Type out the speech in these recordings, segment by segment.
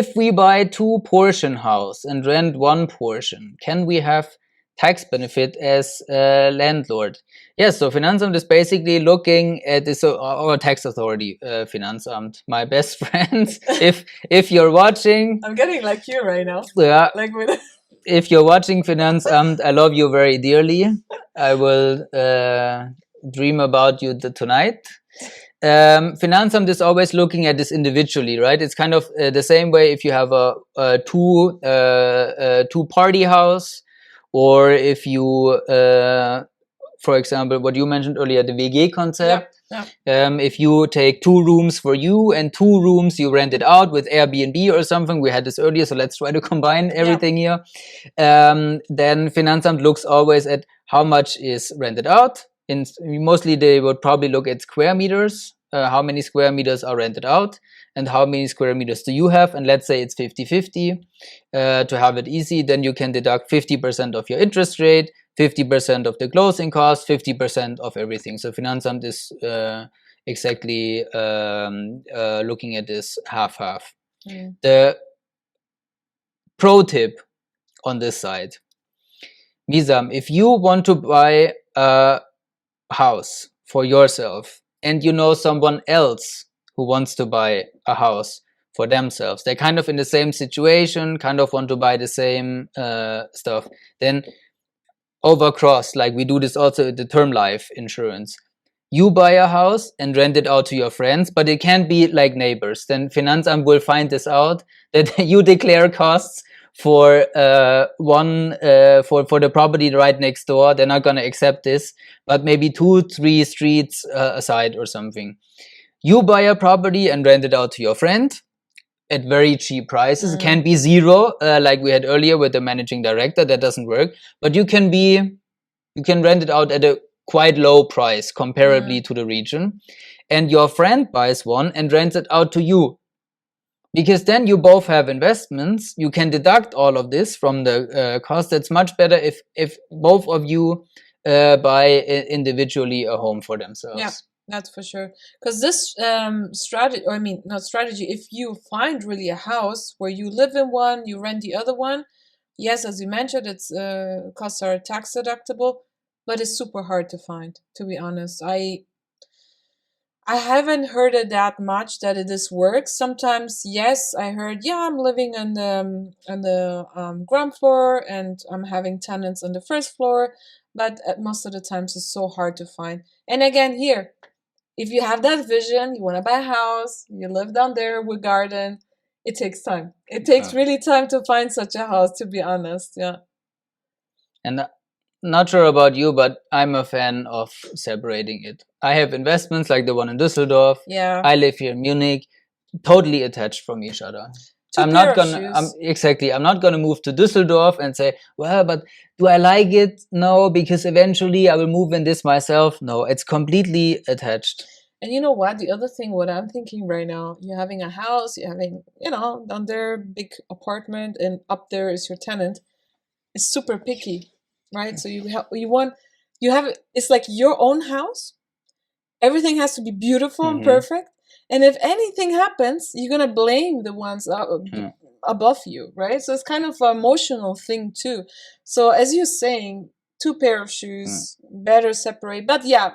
if we buy 2-portion house and rent 1 portion, can we have tax benefit as a landlord? Yes, so Finanzamt is basically looking at this, our tax authority, Finanzamt, my best friends. If you're watching, I'm getting like you right now. yeah, Like with if you're watching Finanzamt, I love you very dearly. I will dream about you tonight. Finanzamt is always looking at this individually, right? It's kind of the same way if you have a two-party house, or if you, for example, what you mentioned earlier, the WG concept. Yeah. If you take 2 rooms for you and 2 rooms you rent it out with Airbnb or something, we had this earlier, so let's try to combine everything here. Then Finanzamt looks always at how much is rented out. Mostly they would probably look at square meters, how many square meters are rented out and how many square meters do you have, and let's say it's 50-50. To have it easy, then you can deduct 50% of your interest rate, 50% of the closing cost, 50% of everything. So Finanzamt is exactly looking at this half-half. The pro tip on this side, Misam, if you want to buy a house for yourself and you know someone else who wants to buy a house for themselves, they're kind of in the same situation, kind of want to buy the same stuff, then overcross, like we do this also in the term life insurance. You buy a house and rent it out to your friends, but it can't be like neighbors. Then Finanzamt will find this out, that you declare costs for for the property right next door. They're not going to accept this, but maybe 2-3 streets aside or something. You buy a property and rent it out to your friend at very cheap prices. It can be 0, like we had earlier with the managing director. That doesn't work, but you can rent it out at a quite low price comparably to the region, and your friend buys one and rents it out to you. Because then you both have investments, you can deduct all of this from the cost. It's much better if both of you buy individually a home for themselves. Yeah, that's for sure. Because this strategy, or I mean, not strategy, if you find really a house where you live in one, you rent the other one, yes, as you mentioned, it's costs are tax deductible, but it's super hard to find, to be honest. I haven't heard it that much that this works. Sometimes, yes, I heard, yeah, I'm living on the ground floor and I'm having tenants on the first floor, but most of the times it's so hard to find. And again, here, if you have that vision, you want to buy a house, you live down there with garden, it takes time. It takes really time to find such a house, to be honest. Yeah. And not sure about you, but I'm a fan of separating it. I have investments like the one in Düsseldorf. Yeah. I live here in Munich, totally attached from each other. I'm not gonna move to Düsseldorf and say, well, but do I like it? No, because eventually I will move in this myself. No, it's completely attached. And you know what? The other thing, what I'm thinking right now, you're having a house, you're having, down there, big apartment, and up there is your tenant. It's super picky, right? So it's like your own house. Everything has to be beautiful and perfect. And if anything happens, you're going to blame the ones above you, right? So it's kind of an emotional thing too. So as you're saying, 2 pair of shoes, better separate. But yeah,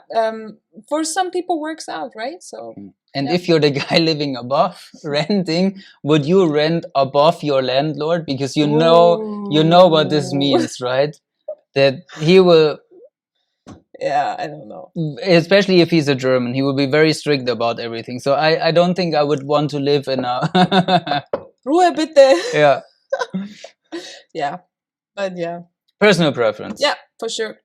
for some people works out, right? So. And if you're the guy living above, renting, would you rent above your landlord? Because you know what this means, right? That he will... Yeah, I don't know. Especially if he's a German, he will be very strict about everything. So I don't think I would want to live in a... Ruhe bitte. Yeah. Yeah, but yeah. Personal preference. Yeah, for sure.